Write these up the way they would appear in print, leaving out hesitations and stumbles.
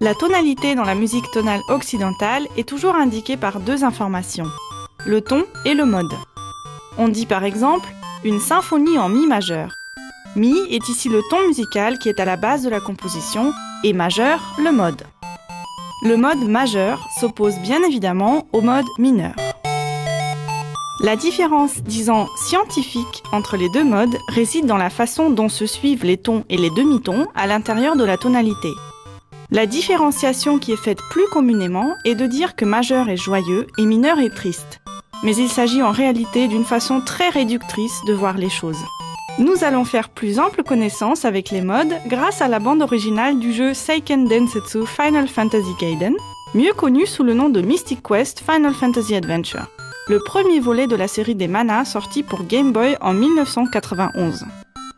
La tonalité dans la musique tonale occidentale est toujours indiquée par deux informations, le ton et le mode. On dit par exemple une symphonie en mi majeur. Mi est ici le ton musical qui est à la base de la composition et majeur, le mode. Le mode majeur s'oppose bien évidemment au mode mineur. La différence, disons, scientifique entre les deux modes réside dans la façon dont se suivent les tons et les demi-tons à l'intérieur de la tonalité. La différenciation qui est faite plus communément est de dire que majeur est joyeux et mineur est triste. Mais il s'agit en réalité d'une façon très réductrice de voir les choses. Nous allons faire plus ample connaissance avec les modes grâce à la bande originale du jeu Seiken Densetsu Final Fantasy Gaiden, mieux connu sous le nom de Mystic Quest Final Fantasy Adventure, le premier volet de la série des Mana sorti pour Game Boy en 1991.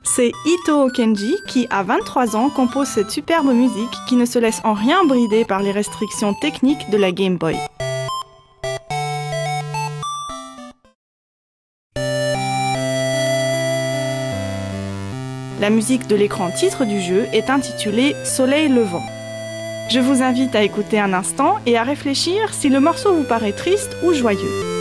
C'est Itō Kenji qui, à 23 ans, compose cette superbe musique qui ne se laisse en rien brider par les restrictions techniques de la Game Boy. La musique de l'écran titre du jeu est intitulée Soleil levant. Je vous invite à écouter un instant et à réfléchir si le morceau vous paraît triste ou joyeux.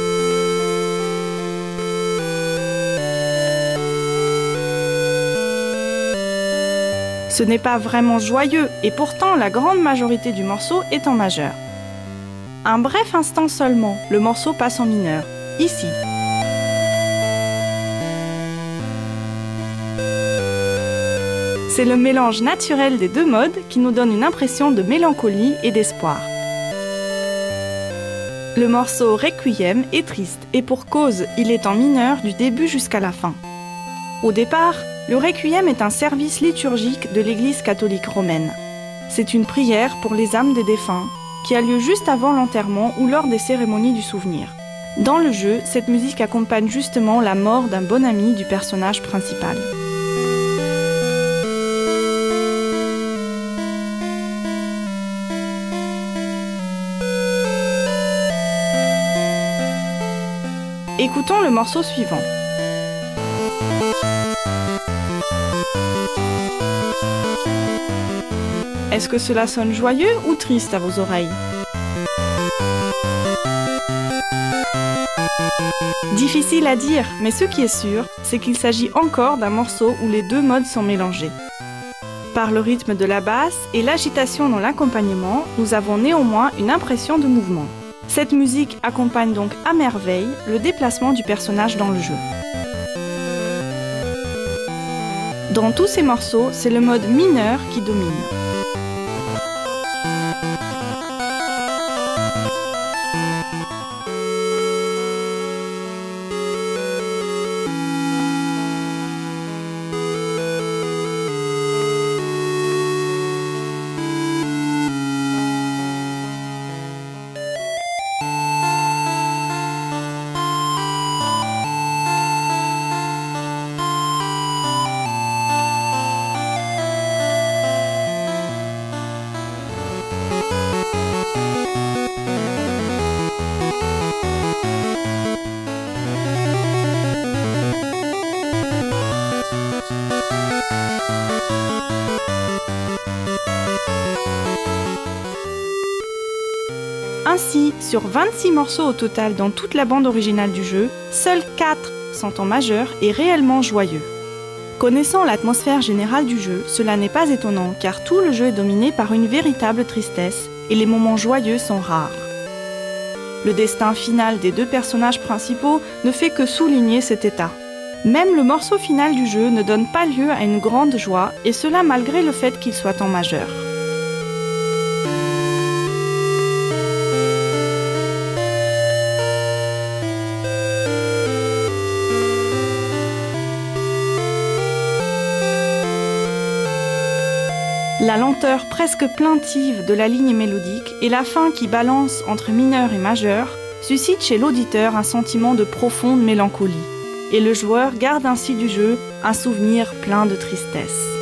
Ce n'est pas vraiment joyeux et pourtant la grande majorité du morceau est en majeur. Un bref instant seulement, le morceau passe en mineur, ici. C'est le mélange naturel des deux modes qui nous donne une impression de mélancolie et d'espoir. Le morceau Requiem est triste et pour cause, il est en mineur du début jusqu'à la fin. Au départ, le Requiem est un service liturgique de l'Église catholique romaine. C'est une prière pour les âmes des défunts qui a lieu juste avant l'enterrement ou lors des cérémonies du souvenir. Dans le jeu, cette musique accompagne justement la mort d'un bon ami du personnage principal. Écoutons le morceau suivant. Est-ce que cela sonne joyeux ou triste à vos oreilles? Difficile à dire, mais ce qui est sûr, c'est qu'il s'agit encore d'un morceau où les deux modes sont mélangés. Par le rythme de la basse et l'agitation dans l'accompagnement, nous avons néanmoins une impression de mouvement. Cette musique accompagne donc à merveille le déplacement du personnage dans le jeu. Dans tous ces morceaux, c'est le mode mineur qui domine. Ainsi, sur 26 morceaux au total dans toute la bande originale du jeu, seuls 4 sont en majeur et réellement joyeux. Connaissant l'atmosphère générale du jeu, cela n'est pas étonnant car tout le jeu est dominé par une véritable tristesse et les moments joyeux sont rares. Le destin final des deux personnages principaux ne fait que souligner cet état. Même le morceau final du jeu ne donne pas lieu à une grande joie et cela malgré le fait qu'il soit en majeur. La lenteur presque plaintive de la ligne mélodique et la fin qui balance entre mineur et majeur suscitent chez l'auditeur un sentiment de profonde mélancolie. Et le joueur garde ainsi du jeu un souvenir plein de tristesse.